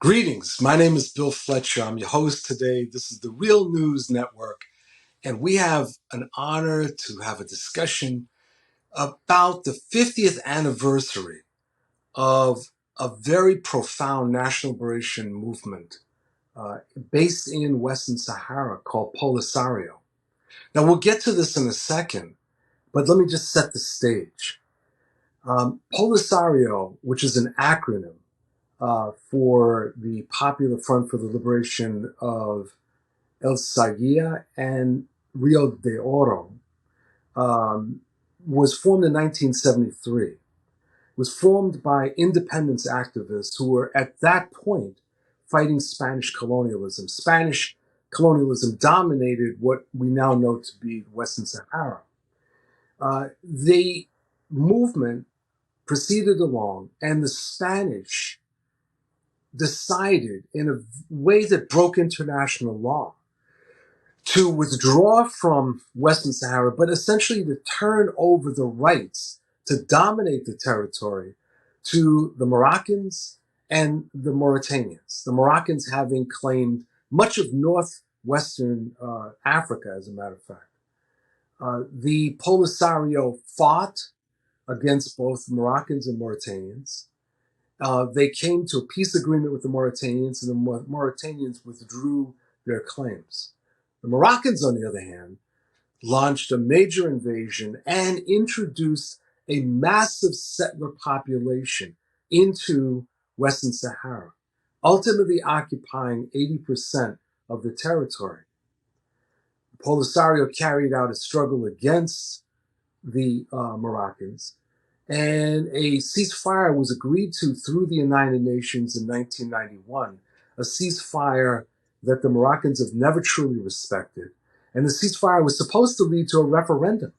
Greetings. My name is Bill Fletcher. I'm your host today. This is the Real News Network, and we have an honor to have a discussion about the 50th anniversary of a very profound national liberation movement based in Western Sahara called Polisario. Now, we'll get to this in a second, but let me just set the stage. Polisario, which is an acronym for the Popular Front for the Liberation of El Sagia and Rio de Oro, was formed in 1973. It was formed by independence activists who were at that point fighting Spanish colonialism. Spanish colonialism dominated what we now know to be Western Sahara. The movement proceeded along, and the Spanish decided in a way that broke international law to withdraw from Western Sahara, but essentially to turn over the rights to dominate the territory to the Moroccans and the Mauritanians. The Moroccans having claimed much of northwestern Africa, as a matter of fact. The Polisario fought against both Moroccans and Mauritanians. They came to a peace agreement with the Mauritanians, and the Mauritanians withdrew their claims. The Moroccans, on the other hand, launched a major invasion and introduced a massive settler population into Western Sahara, ultimately occupying 80% of the territory. Polisario carried out a struggle against the Moroccans, and a ceasefire was agreed to through the United Nations in 1991, a ceasefire that the Moroccans have never truly respected. And the ceasefire was supposed to lead to a referendum,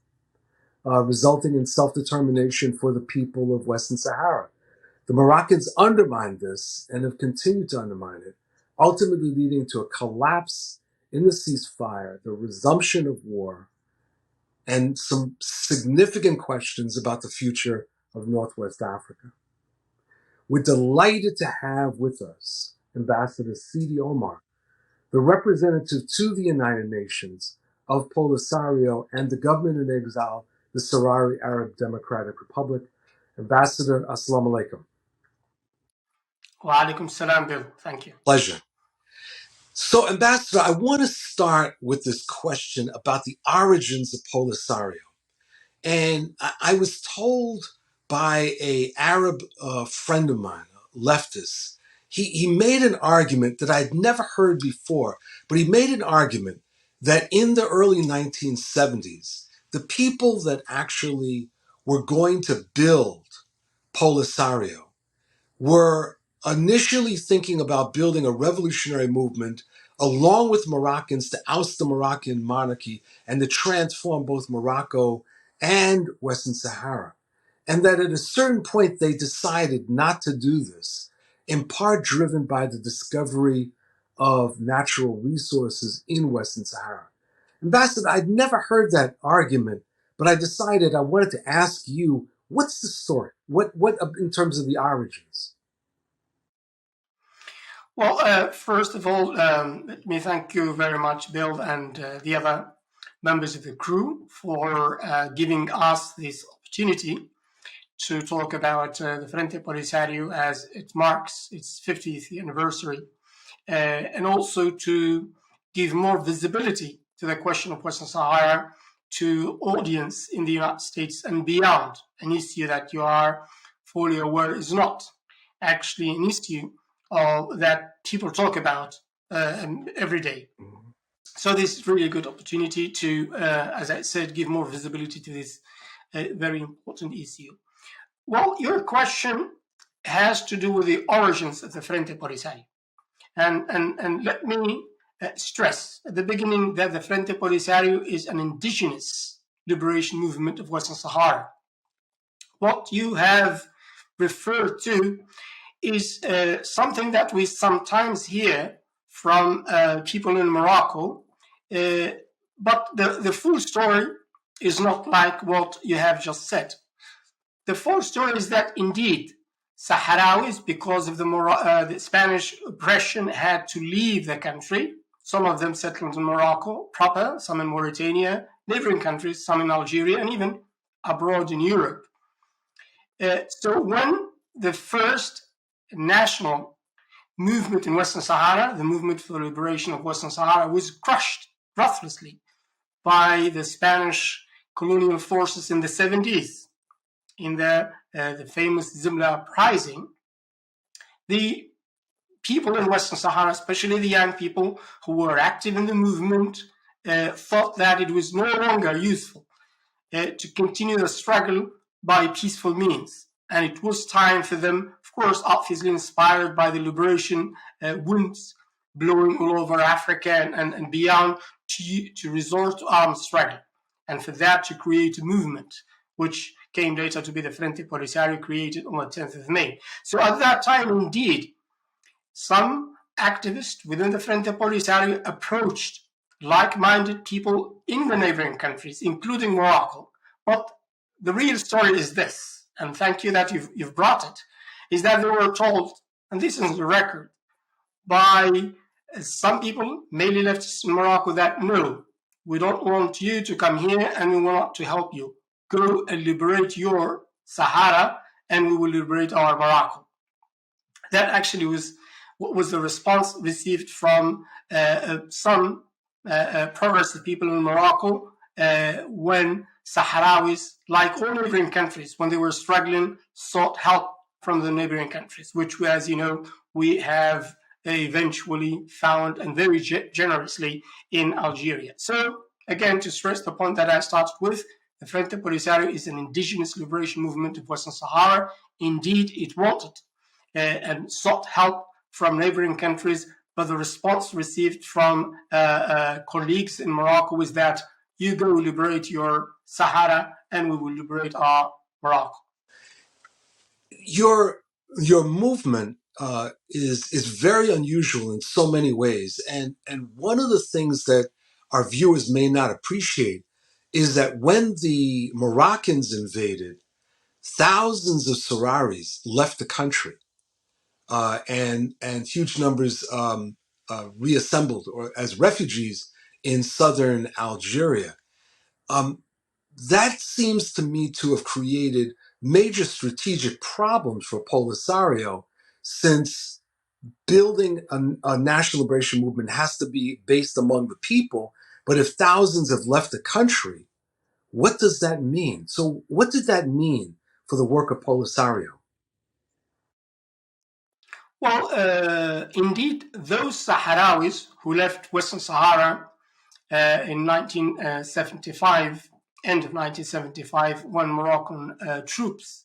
resulting in self-determination for the people of Western Sahara. The Moroccans undermined this and have continued to undermine it, ultimately leading to a collapse in the ceasefire, the resumption of war, and some significant questions about the future of Northwest Africa. We're delighted to have with us Ambassador Sidi Omar, the representative to the United Nations of Polisario and the government in exile, the Sahrawi Arab Democratic Republic. Ambassador, assalamu alaikum. Wa alaikum salam, Bill. Thank you. Pleasure. So, Ambassador, I want to start with this question about the origins of Polisario. And I was told by an Arab friend of mine, a leftist, he made an argument that I'd never heard before, but he made an argument that in the early 1970s, the people that actually were going to build Polisario were initially thinking about building a revolutionary movement along with Moroccans to oust the Moroccan monarchy and to transform both Morocco and Western Sahara. And that at a certain point they decided not to do this, in part driven by the discovery of natural resources in Western Sahara. Ambassador, I'd never heard that argument, but I decided I wanted to ask you, what's the story? What in terms of the origins? Well, first of all, let me thank you very much, Bill, and the other members of the crew for giving us this opportunity to talk about the Frente Polisario as it marks its 50th anniversary, and also to give more visibility to the question of Western Sahara to audience in the United States and beyond, an issue that you are fully aware is not actually an issue that people talk about every day. So this is really a good opportunity to, as I said, give more visibility to this very important issue. Well, your question has to do with the origins of the Frente Polisario. And let me stress at the beginning that the Frente Polisario is an indigenous liberation movement of Western Sahara. What you have referred to is something that we sometimes hear from people in Morocco, but the full story is not like what you have just said. The full story is that indeed Sahrawis, because of the Spanish oppression, had to leave the country. Some of them settled in Morocco proper, some in Mauritania, neighboring countries, some in Algeria, and even abroad in Europe. So when the first national movement in Western Sahara, the movement for the liberation of Western Sahara, was crushed ruthlessly by the Spanish colonial forces in the 70s, in the famous Zimla uprising, the people in Western Sahara, especially the young people who were active in the movement, thought that it was no longer useful to continue the struggle by peaceful means. And it was time for them, of course, obviously inspired by the liberation winds blowing all over Africa and beyond, to resort to armed struggle. And for that to create a movement, which came later to be the Frente Polisario, created on the 10th of May. So at that time, indeed, some activists within the Frente Polisario approached like-minded people in the neighboring countries, including Morocco. But the real story is this, and thank you that you've brought it, is that they were told, and this is the record, by some people, mainly leftists in Morocco, that no, we don't want you to come here and we want to help you. Go and liberate your Sahara and we will liberate our Morocco. That actually was what was the response received from some progressive people in Morocco when Sahrawis, like all neighboring countries, when they were struggling, sought help from the neighboring countries, which, as you know, we have eventually found, and very generously, in Algeria. So, again, to stress the point that I started with, the Frente Polisario is an indigenous liberation movement of Western Sahara. Indeed, it wanted and sought help from neighboring countries, but the response received from colleagues in Morocco was that you go liberate your Sahara and we will liberate our Morocco. Your movement is very unusual in so many ways, and one of the things that our viewers may not appreciate is that when the Moroccans invaded, thousands of Sahrawis left the country, and huge numbers reassembled or as refugees in southern Algeria. That seems to me to have created major strategic problems for Polisario, since building a national liberation movement has to be based among the people. But if thousands have left the country, what does that mean? So what did that mean for the work of Polisario? Well, indeed, those Sahrawis who left Western Sahara in 1975, end of 1975, when Moroccan troops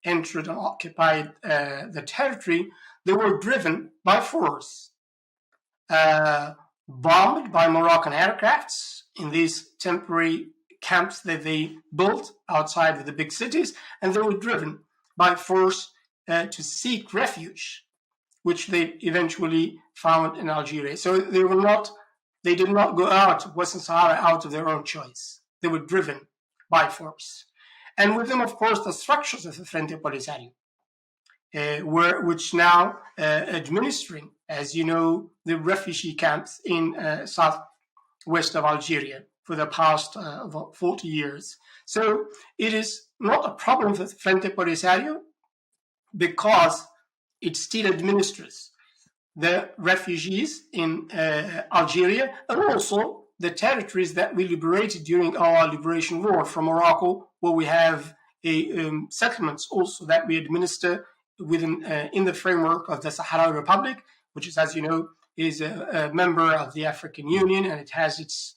entered and occupied the territory, they were driven by force, bombed by Moroccan aircrafts in these temporary camps that they built outside of the big cities, and they were driven by force to seek refuge, which they eventually found in Algeria. So they did not go out of Western Sahara out of their own choice. They were driven by force. And with them, of course, the structures of the Frente Polisario, which now administering, as you know, the refugee camps in southwest of Algeria for the past about 40 years. So it is not a problem for the Frente Polisario because it still administers the refugees in Algeria and also the territories that we liberated during our liberation war from Morocco, where we have settlements also that we administer within in the framework of the Sahrawi Republic, which is, as you know, is a member of the African Union, and it has its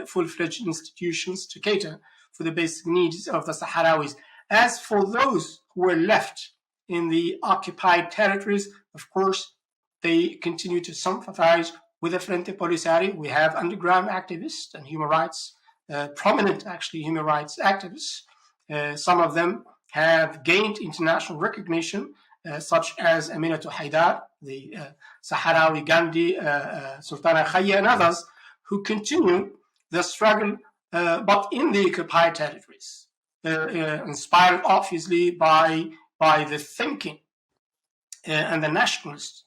full-fledged institutions to cater for the basic needs of the Sahrawis. As for those who were left in the occupied territories, of course, they continue to sympathize with the Frente Polisario. We have underground activists and human rights, prominent actually human rights activists. Some of them have gained international recognition, such as Aminatu Haidar, the Sahrawi Gandhi, Sultana Khaya, and others who continue the struggle, but in the occupied territories, inspired obviously by the thinking and the nationalist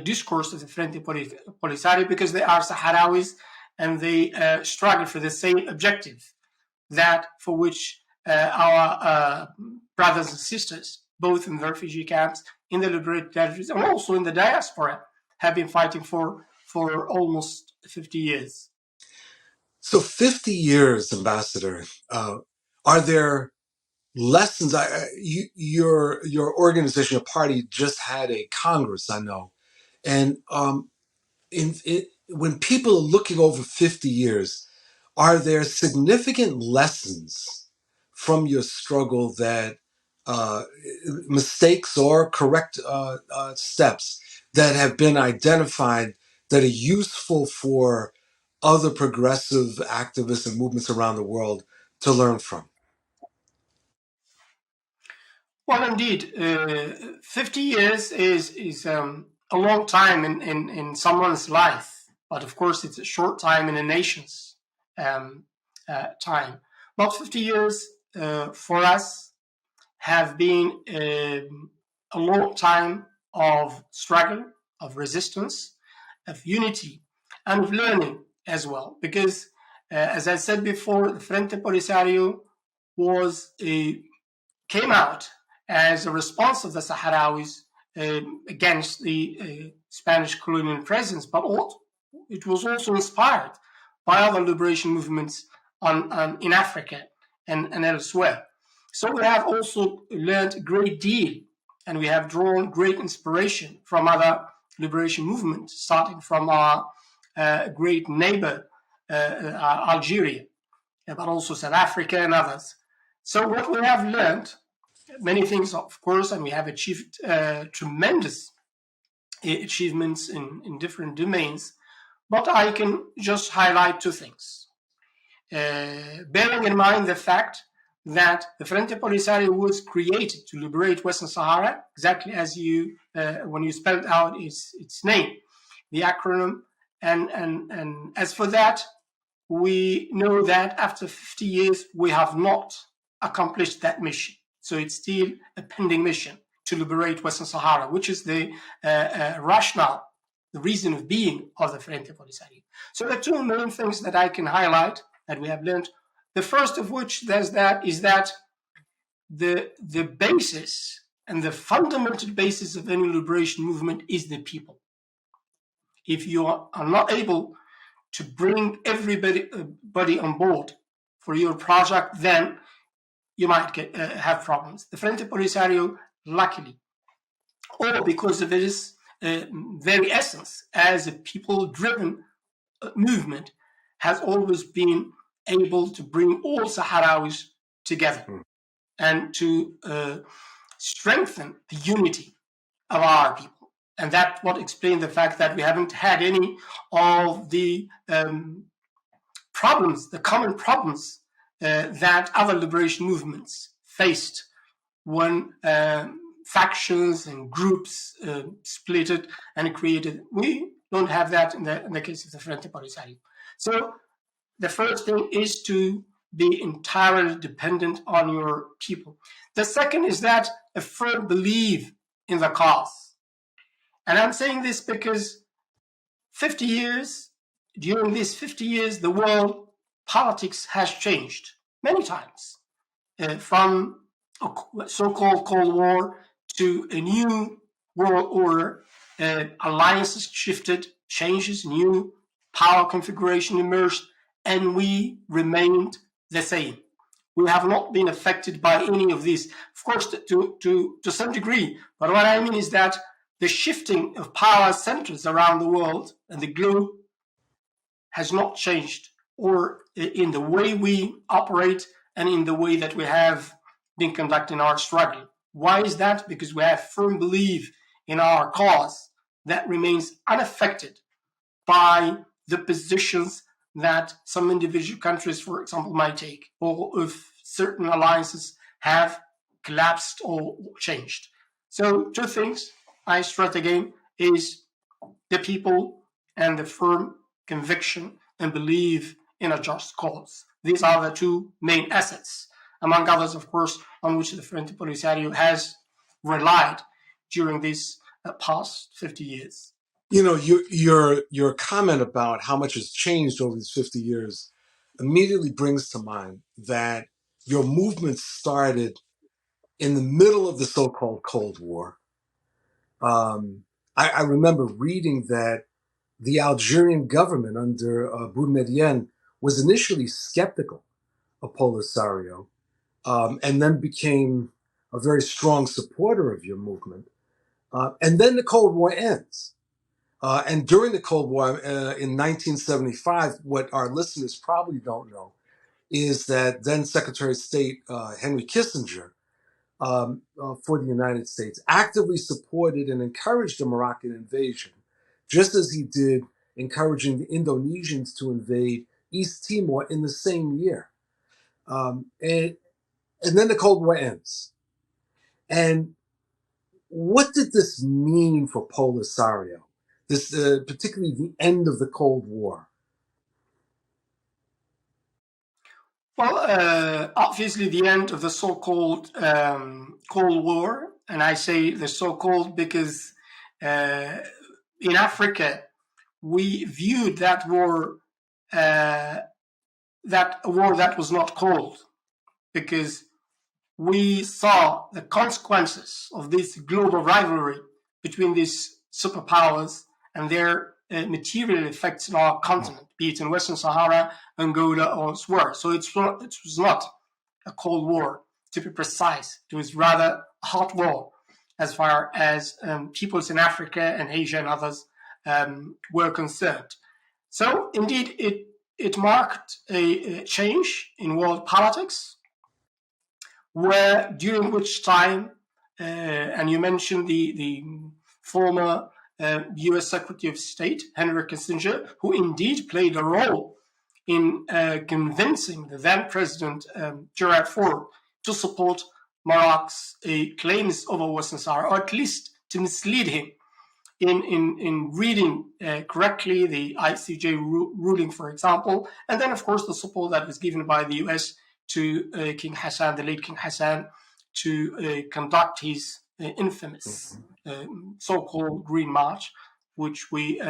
discourse of the Frente Polisario, because they are Sahrawis and they struggle for the same objective, that for which our brothers and sisters, both in the refugee camps, in the liberated territories, and also in the diaspora, have been fighting for almost 50 years. So 50 years, Ambassador, are there lessons? Your organization, your party just had a Congress, I know. And when people are looking over 50 years, are there significant lessons from your struggle that mistakes or correct steps that have been identified that are useful for other progressive activists and movements around the world to learn from? Well, indeed, 50 years is a long time in someone's life, but of course it's a short time in a nation's time. About 50 years for us have been a long time of struggle, of resistance, of unity, and of learning as well. Because, as I said before, the Frente Polisario came out as a response of the Sahrawis against the Spanish colonial presence, but it was also inspired by other liberation movements in Africa and elsewhere. So we have also learned a great deal, and we have drawn great inspiration from other liberation movements, starting from our great neighbor, Algeria, but also South Africa and others. So what we have learned, many things, of course, and we have achieved tremendous achievements in different domains, but I can just highlight two things. Bearing in mind the fact that the Frente Polisario was created to liberate Western Sahara, exactly as you, when you spelled out its name, the acronym, and as for that, we know that after 50 years, we have not accomplished that mission. So it's still a pending mission to liberate Western Sahara, which is the rationale, the reason of being of the Frente Polisario. So the two main things that I can highlight that we have learned, the first of which is that the basis and the fundamental basis of any liberation movement is the people. If you are not able to bring everybody on board for your project, then you might have problems. The Frente Polisario, luckily, or because of its very essence as a people-driven movement, has always been able to bring all Sahrawis together and to strengthen the unity of our people. And that's what explains the fact that we haven't had any of the problems, the common problems that other liberation movements faced when factions and groups splitted and created. We don't have that in the case of the Frente Polisario. So the first thing is to be entirely dependent on your people. The second is that a firm belief in the cause. And I'm saying this because 50 years, during these 50 years, the world politics has changed many times, from a so-called Cold War to a new world order. Alliances shifted, changes, new power configuration emerged, and we remained the same. We have not been affected by any of these, of course, to some degree. But what I mean is that the shifting of power centers around the world and the globe has not changed, or in the way we operate and in the way that we have been conducting our struggle. Why is that? Because we have firm belief in our cause that remains unaffected by the positions that some individual countries, for example, might take, or if certain alliances have collapsed or changed. So two things I stress again is the people and the firm conviction and belief in a just cause. These are the two main assets, among others, of course, on which the Frente Polisario has relied during these past 50 years. You know, your comment about how much has changed over these 50 years immediately brings to mind that your movement started in the middle of the so-called Cold War. I remember reading that the Algerian government under Boumediene was initially skeptical of Polisario, and then became a very strong supporter of your movement. And then the Cold War ends. And during the Cold War in 1975, what our listeners probably don't know is that then Secretary of State Henry Kissinger for the United States actively supported and encouraged the Moroccan invasion, just as he did encouraging the Indonesians to invade East Timor in the same year. And then the Cold War ends. And what did this mean for Polisario? This, particularly the end of the Cold War. Well, obviously, the end of the so-called Cold War, and I say the so-called because in Africa we viewed that war that was not cold, because we saw the consequences of this global rivalry between these superpowers and their material effects on our continent, be it in Western Sahara, Angola, or elsewhere. So it was not a Cold War, to be precise. It was rather a hot war as far as peoples in Africa and Asia and others were concerned. So indeed, it marked a change in world politics, where during which time, and you mentioned the former U.S. Secretary of State, Henry Kissinger, who indeed played a role in convincing the then President Gerald Ford to support Morocco's claims over Western Sahara, or at least to mislead him in reading correctly the ICJ ruling, for example, and then, of course, the support that was given by the U.S. to King Hassan, the late King Hassan, to conduct his infamous so-called Green March, which we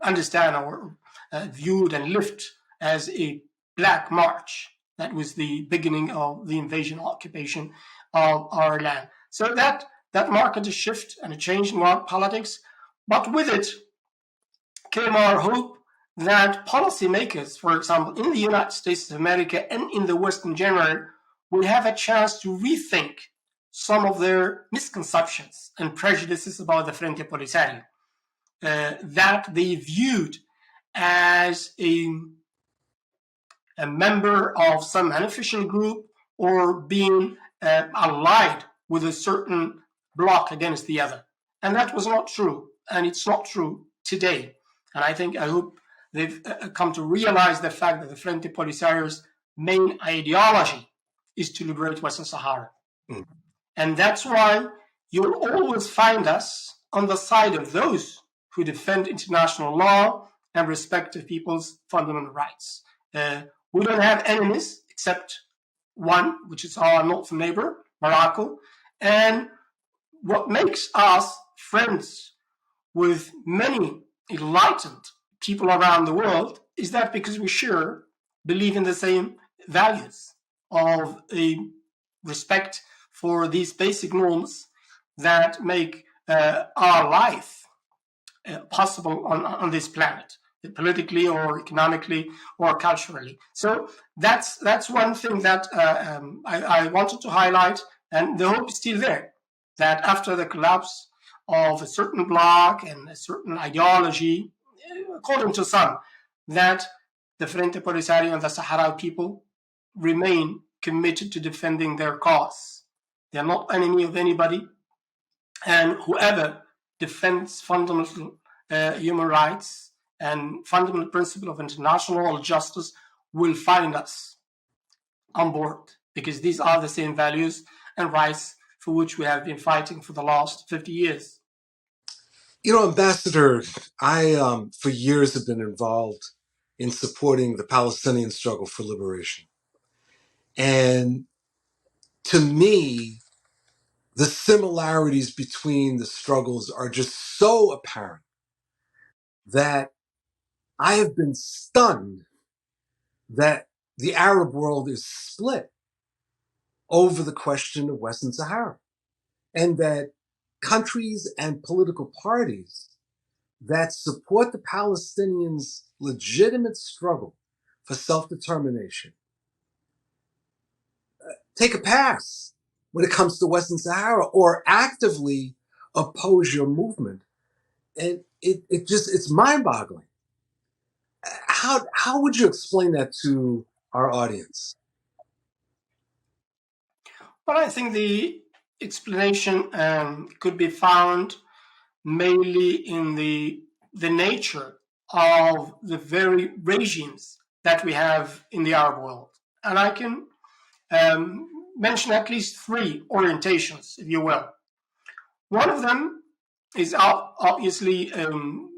understand or viewed and lived as a black march. That was the beginning of the invasion occupation of our land. So that marked a shift and a change in world politics, but with it came our hope that policymakers, for example, in the United States of America and in the West in general, will have a chance to rethink some of their misconceptions and prejudices about the Frente Polisario that they viewed as a member of some unofficial group or being allied with a certain bloc against the other. And that was not true. And it's not true today. And I hope they've come to realize the fact that the Frente Polisario's main ideology is to liberate Western Sahara. Mm. And that's why you'll always find us on the side of those who defend international law and respect of people's fundamental rights. We don't have enemies except one, which is our northern neighbor, Morocco. And what makes us friends with many enlightened people around the world is that because we believe in the same values of a respect for these basic norms that make our life possible on this planet, politically or economically or culturally. So that's one thing that I wanted to highlight, and the hope is still there, that after the collapse of a certain bloc and a certain ideology, according to some, that the Frente Polisario and the Sahrawi people remain committed to defending their cause. They're not enemy of anybody, and whoever defends fundamental human rights and fundamental principle of international justice will find us on board, because these are the same values and rights for which we have been fighting for the last 50 years. You know, Ambassador, I, for years, have been involved in supporting the Palestinian struggle for liberation. And to me, the similarities between the struggles are just so apparent that I have been stunned that the Arab world is split over the question of Western Sahara, and that countries and political parties that support the Palestinians' legitimate struggle for self-determination take a pass when it comes to Western Sahara or actively oppose your movement. And it's mind-boggling. How would you explain that to our audience? Well, I think the explanation could be found mainly in the nature of the very regimes that we have in the Arab world. And I can mention at least three orientations, if you will. One of them is obviously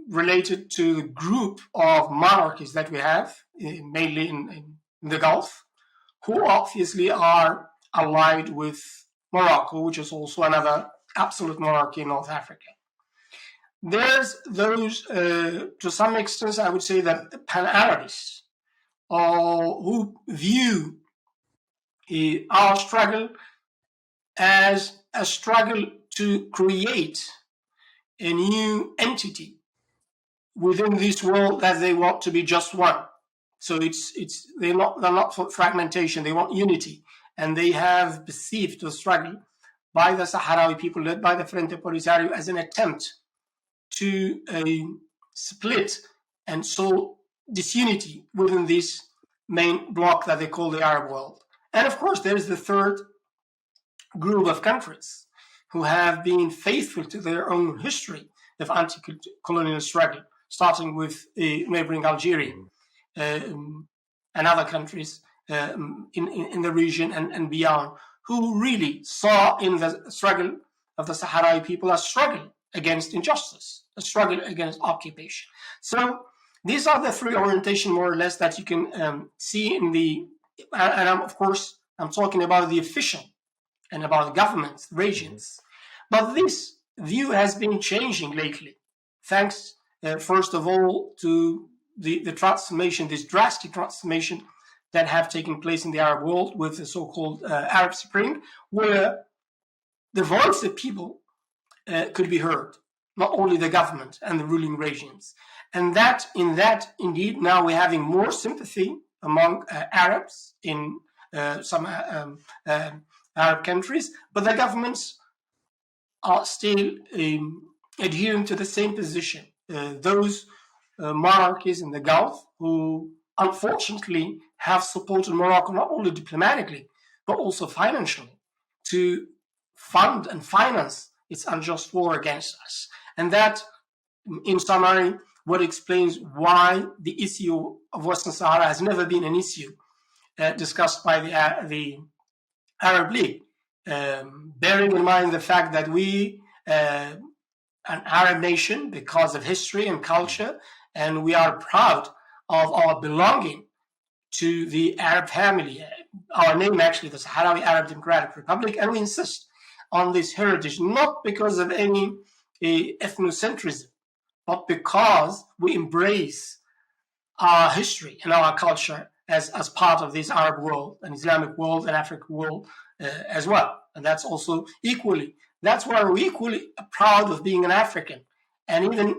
related to the group of monarchies that we have, mainly in the Gulf, who obviously are allied with Morocco, which is also another absolute monarchy in North Africa. There's those, to some extent, I would say that Pan-Arabists, who view our struggle as a struggle to create a new entity within this world that they want to be just one. So they're not for fragmentation. They want unity, and they have perceived the struggle by the Sahrawi people led by the Frente Polisario as an attempt to split and sow disunity within this main bloc that they call the Arab world. And of course, there's the third group of countries who have been faithful to their own history of anti-colonial struggle, starting with neighboring Algeria and other countries in the region and beyond, who really saw in the struggle of the Sahrawi people a struggle against injustice, a struggle against occupation. So these are the three orientations, more or less, that you can see in the, and of course, I'm talking about the official and about governments, regimes. But this view has been changing lately, thanks, first of all, to the transformation, this drastic transformation that have taken place in the Arab world with the so-called Arab Spring, where the voice of people could be heard, not only the government and the ruling regimes. And indeed, now we're having more sympathy among Arabs in some Arab countries, but the governments are still adhering to the same position. Those monarchies in the Gulf who unfortunately have supported Morocco not only diplomatically, but also financially to fund and finance its unjust war against us. And that, in summary, what explains why the issue of Western Sahara has never been an issue discussed by the Arab League, bearing in mind the fact that we, an Arab nation, because of history and culture, and we are proud of our belonging to the Arab family. Our name, actually, the Sahrawi Arab Democratic Republic, and we insist on this heritage, not because of any ethnocentrism, but because we embrace our history and our culture as part of this Arab world and Islamic world and African world as well. And that's also that's why we're equally proud of being an African. And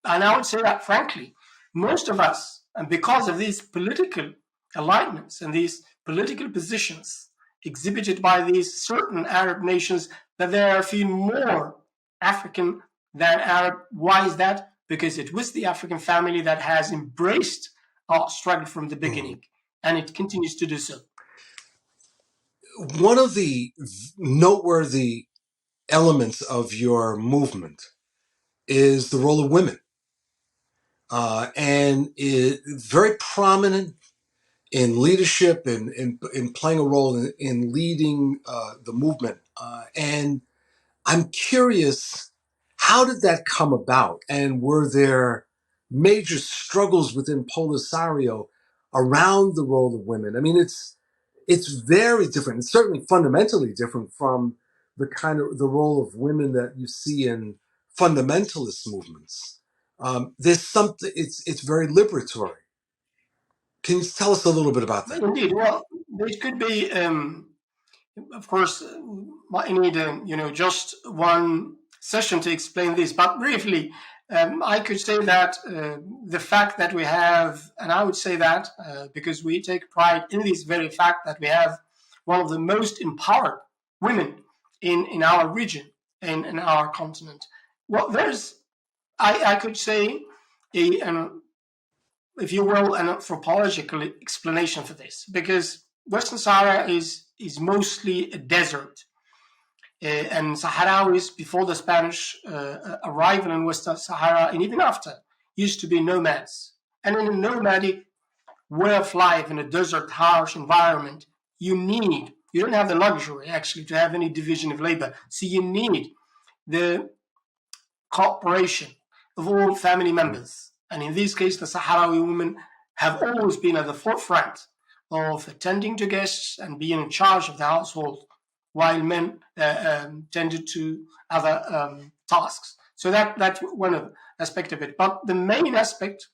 I would say that frankly, most of us, and because of these political alignments and these political positions exhibited by these certain Arab nations, that they are feeling more African than Arab. Why is that? Because it was the African family that has embraced our struggle from the beginning, and it continues to do so. One of the noteworthy elements of your movement is the role of women, and it's very prominent in leadership and in playing a role in leading the movement. And I'm curious, how did that come about? And were there major struggles within Polisario around the role of women? I mean, it's very different. It's certainly fundamentally different from the role of women that you see in fundamentalist movements. There's something. It's very liberatory. Can you tell us a little bit about that? Indeed. Well, there could be, of course, I need, just one session to explain this. But briefly, I could say that the fact that we have, and I would say that because we take pride in this very fact that we have one of the most empowered women in our region, in our continent. Well, I could say, an if you will, an anthropological explanation for this, because Western Sahara is mostly a desert, and Sahrawis before the Spanish arrival in Western Sahara, and even after, used to be nomads. And in a nomadic way of life in a desert, harsh environment, you don't have the luxury actually to have any division of labor. So you need the cooperation of all family members. And in this case, the Sahrawi women have always been at the forefront of attending to guests and being in charge of the household, while men tended to other tasks. So that's one aspect of it. But the main aspect,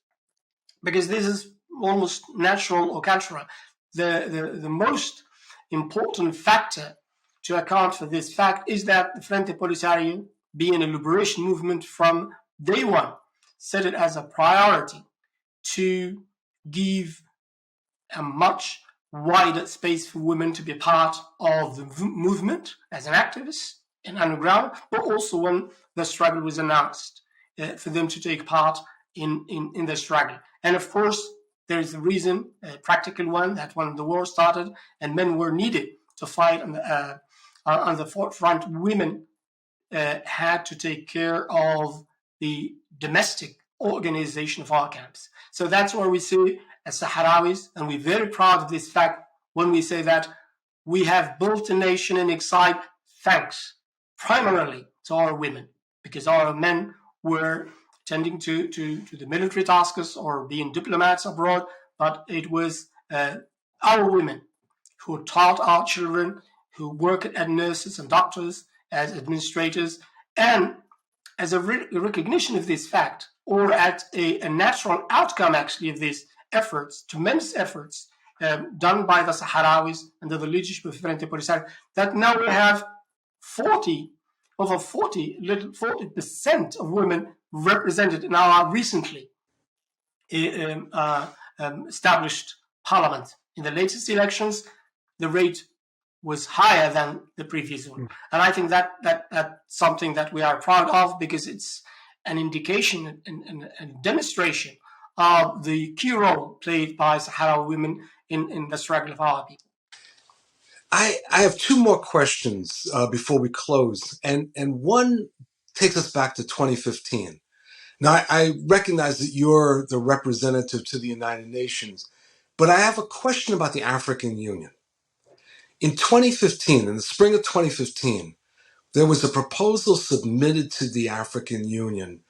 because this is almost natural or cultural, the most important factor to account for this fact is that the Frente Polisario, being a liberation movement from day one, set it as a priority to give a much wider space for women to be part of the movement as an activist and underground, but also when the struggle was announced, for them to take part in the struggle. And of course, there is a reason, a practical one, that when the war started and men were needed to fight on the forefront, women had to take care of the domestic organization of our camps. So that's where we see, as Sahrawis, and we're very proud of this fact when we say that we have built a nation in exile thanks primarily to our women, because our men were tending to the military tasks or being diplomats abroad, but it was our women who taught our children, who work as nurses and doctors, as administrators, and as a recognition of this fact, or at a natural outcome actually of these efforts, tremendous efforts done by the Sahrawis under the leadership of Frente Polisario, that now we have over 40% of women represented in our recently established parliament. In the latest elections, the rate was higher than the previous one. And I think that's something that we are proud of, because it's an indication and demonstration of the key role played by Sahrawi women in the struggle of our people. I have two more questions before we close, and one takes us back to 2015. Now, I recognize that you're the representative to the United Nations, but I have a question about the African Union. In 2015, in the spring of 2015, there was a proposal submitted to the African Union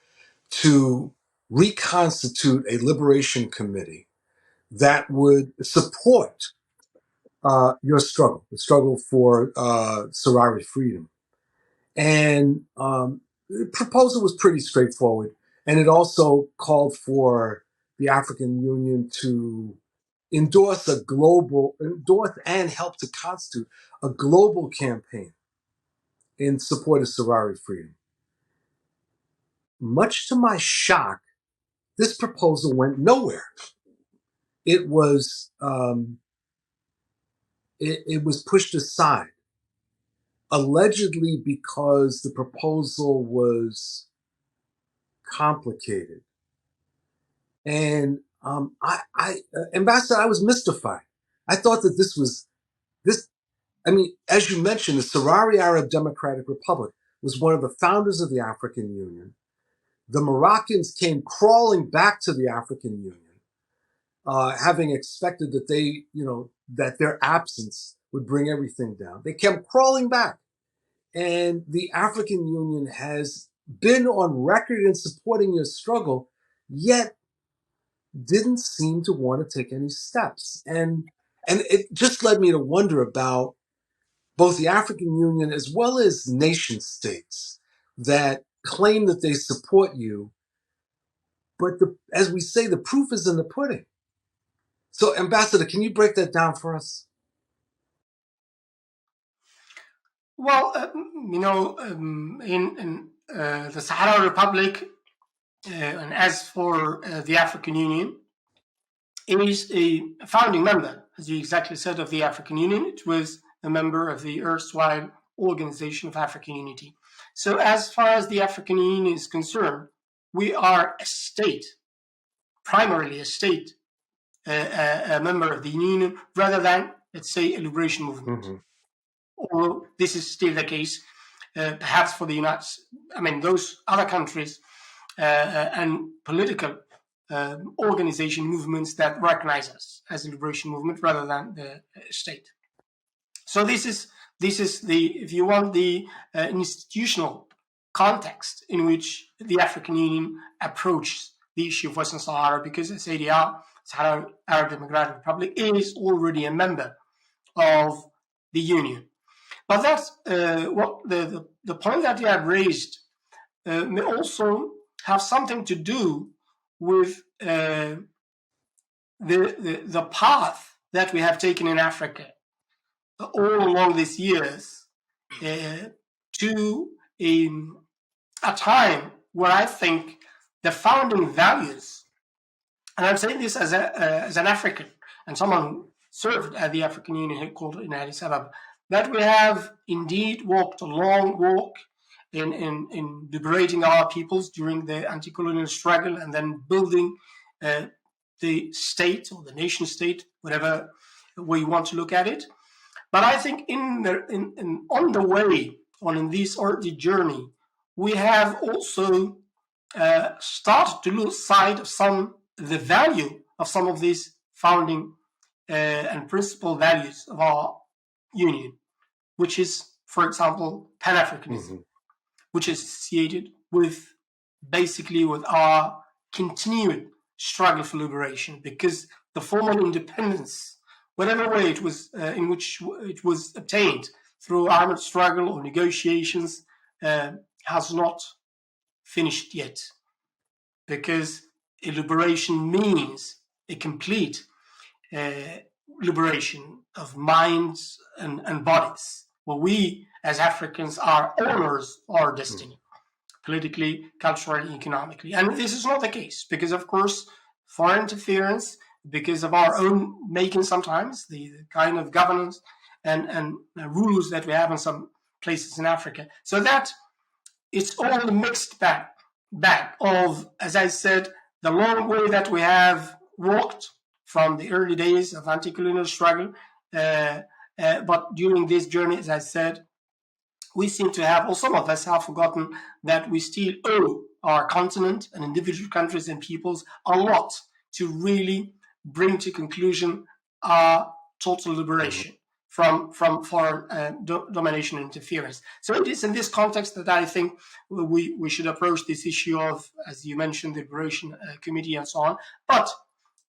to reconstitute a liberation committee that would support your struggle, the struggle for Sahrawi freedom. And the proposal was pretty straightforward. And it also called for the African Union to endorse and help to constitute a global campaign in support of Sahrawi freedom. Much to my shock, this proposal went nowhere. It was it was pushed aside, allegedly because the proposal was complicated. And Ambassador, I was mystified. I thought that this. I mean, as you mentioned, the Sahrawi Arab Democratic Republic was one of the founders of the African Union. The Moroccans came crawling back to the African Union, having expected that that their absence would bring everything down. They kept crawling back. And the African Union has been on record in supporting your struggle, yet didn't seem to want to take any steps. And it just led me to wonder about both the African Union as well as nation states that claim that they support you, but as we say, the proof is in the pudding. So, Ambassador, can you break that down for us? Well, in the Sahrawi Republic, and as for the African Union, it is a founding member, as you exactly said, of the African Union. It was a member of the erstwhile Organization of African Unity. So as far as the African Union is concerned, we are a state, primarily a state, a member of the Union, rather than, let's say, a liberation movement. Mm-hmm. Although this is still the case, perhaps for the those other countries and political organization movements that recognize us as a liberation movement rather than the state. So this is the, if you want, the institutional context in which the African Union approaches the issue of Western Sahara, because SADR, Sahrawi Arab Democratic Republic, is already a member of the Union. But that's what the point that you have raised may also have something to do with the path that we have taken in Africa all along these years to a time where I think the founding values, and I'm saying this as an African and someone who served at the African Union headquarters in Addis Ababa, that we have indeed walked a long walk in liberating our peoples during the anti-colonial struggle and then building the state or the nation state, whatever way you want to look at it. But I think on the way, in this early journey, we have also started to lose sight of the value of some of these founding and principal values of our union, which is, for example, Pan-Africanism, mm-hmm. which is associated with our continued struggle for liberation, because the formal independence, whatever way it was in which it was obtained through armed struggle or negotiations, has not finished yet, because a liberation means a complete liberation of minds and bodies, where we as Africans are owners of our destiny, politically, culturally, economically. And this is not the case, because of course foreign interference, because of our own making sometimes, the kind of governance and rules that we have in some places in Africa. So that it's all a mixed bag of, as I said, the long way that we have walked from the early days of anti-colonial struggle. But during this journey, as I said, we seem to have, or some of us have forgotten, that we still owe our continent and individual countries and peoples a lot to really bring to conclusion our total liberation from foreign domination and interference. So it is in this context that I think we should approach this issue of, as you mentioned, the Liberation Committee and so on. But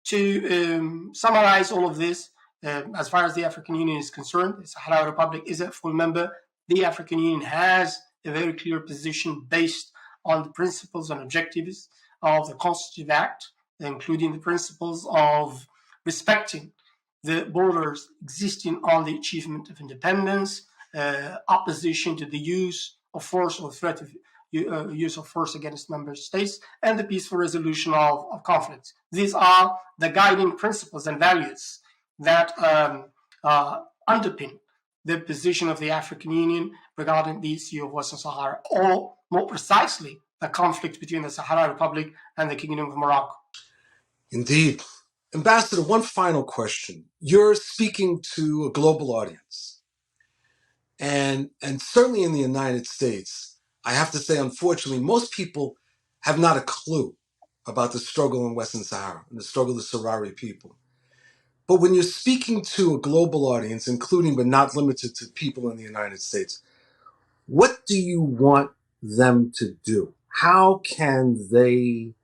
to summarize all of this, as far as the African Union is concerned, the Sahrawi Republic is a full member. The African Union has a very clear position based on the principles and objectives of the Constitutive Act, including the principles of respecting the borders existing on the achievement of independence, opposition to the use of force or threat of use of force against member states, and the peaceful resolution of conflicts. These are the guiding principles and values that underpin the position of the African Union regarding the issue of Western Sahara, or more precisely, the conflict between the Sahrawi Republic and the Kingdom of Morocco. Indeed. Ambassador, one final question. You're speaking to a global audience. And certainly in the United States, I have to say, unfortunately, most people have not a clue about the struggle in Western Sahara and the struggle of the Sahrawi people. But when you're speaking to a global audience, including but not limited to people in the United States, what do you want them to do? How can they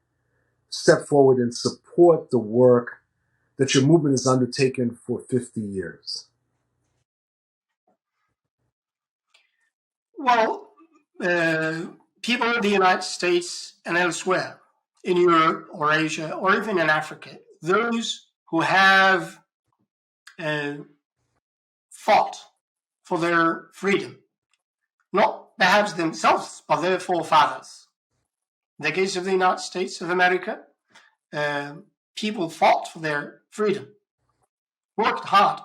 step forward and support the work that your movement has undertaken for 50 years? Well, people in the United States and elsewhere, in Europe or Asia or even in Africa, those who have fought for their freedom, not perhaps themselves, but their forefathers. In the case of the United States of America, people fought for their freedom, worked hard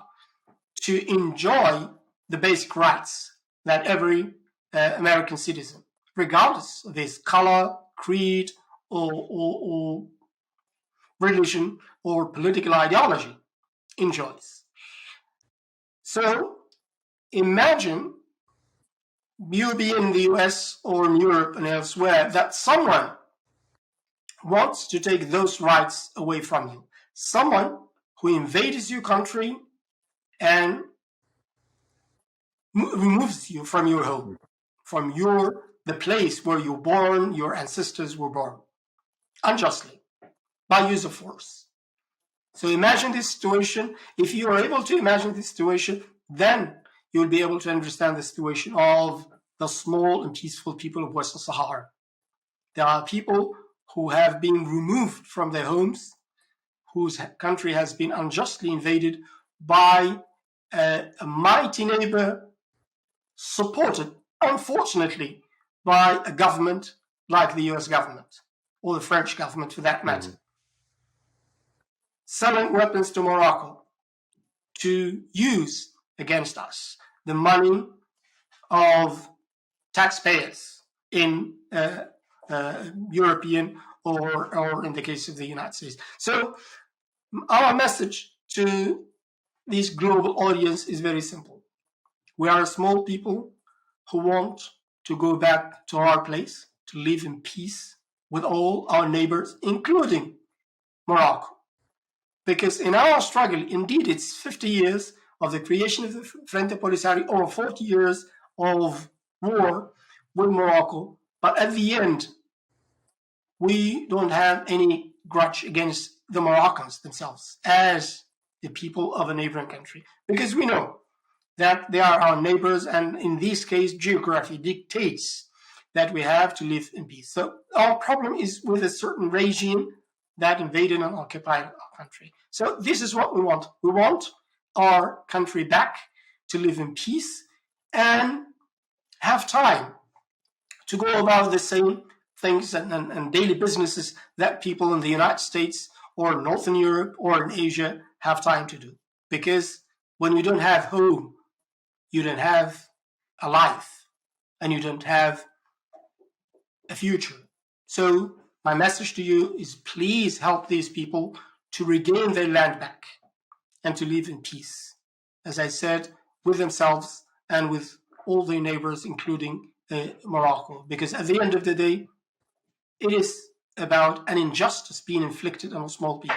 to enjoy the basic rights that every American citizen, regardless of his color, creed, or religion, or political ideology, enjoys. So imagine you be in the US or in Europe and elsewhere, that someone wants to take those rights away from you. Someone who invades your country and removes you from your home, from the place where you're born, your ancestors were born, unjustly, by use of force. So imagine this situation. If you are able to imagine this situation, then you will be able to understand the situation of the small and peaceful people of Western Sahara. There are people who have been removed from their homes, whose country has been unjustly invaded by a mighty neighbor, supported, unfortunately, by a government like the US government, or the French government for that matter, selling weapons to Morocco to use against us the money of taxpayers in European or in the case of the United States. So our message to this global audience is very simple. We are a small people who want to go back to our place, to live in peace with all our neighbors, including Morocco. Because in our struggle, indeed, it's 50 years of the creation of the Frente Polisario, or 40 years of war with Morocco. But at the end, we don't have any grudge against the Moroccans themselves as the people of a neighboring country, because we know that they are our neighbors, and in this case, geography dictates that we have to live in peace. So our problem is with a certain regime that invaded and occupied our country. So this is what we want. We want our country back to live in peace and have time to go about the same things and daily businesses that people in the United States or Northern Europe or in Asia have time to do. Because when you don't have home, you don't have a life, and you don't have a future. So my message to you is, please help these people to regain their land back and to live in peace, as I said, with themselves and with all their neighbors, including Morocco. Because at the end of the day, it is about an injustice being inflicted on small people.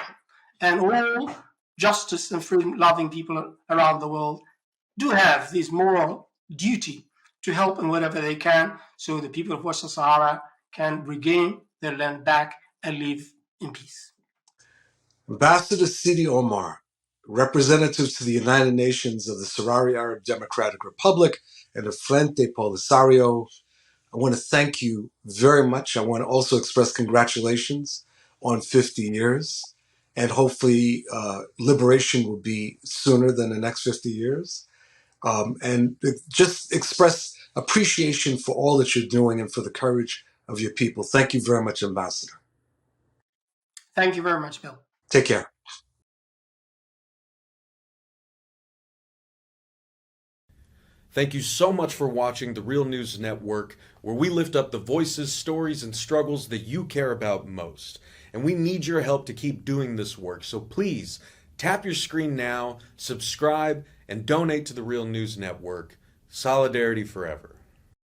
And all justice and freedom-loving people around the world do have this moral duty to help in whatever they can, so the people of Western Sahara can regain their land back and live in peace. Ambassador Sidi Omar, representative to the United Nations of the Sahrawi Arab Democratic Republic and the Frente Polisario, I want to thank you very much. I want to also express congratulations on 50 years, and hopefully liberation will be sooner than the next 50 years. And just express appreciation for all that you're doing and for the courage of your people. Thank you very much, Ambassador. Thank you very much, Bill. Take care. Thank you so much for watching the Real News Network, where we lift up the voices, stories, and struggles that you care about most. And we need your help to keep doing this work. So please, tap your screen now, subscribe, and donate to the Real News Network. Solidarity forever.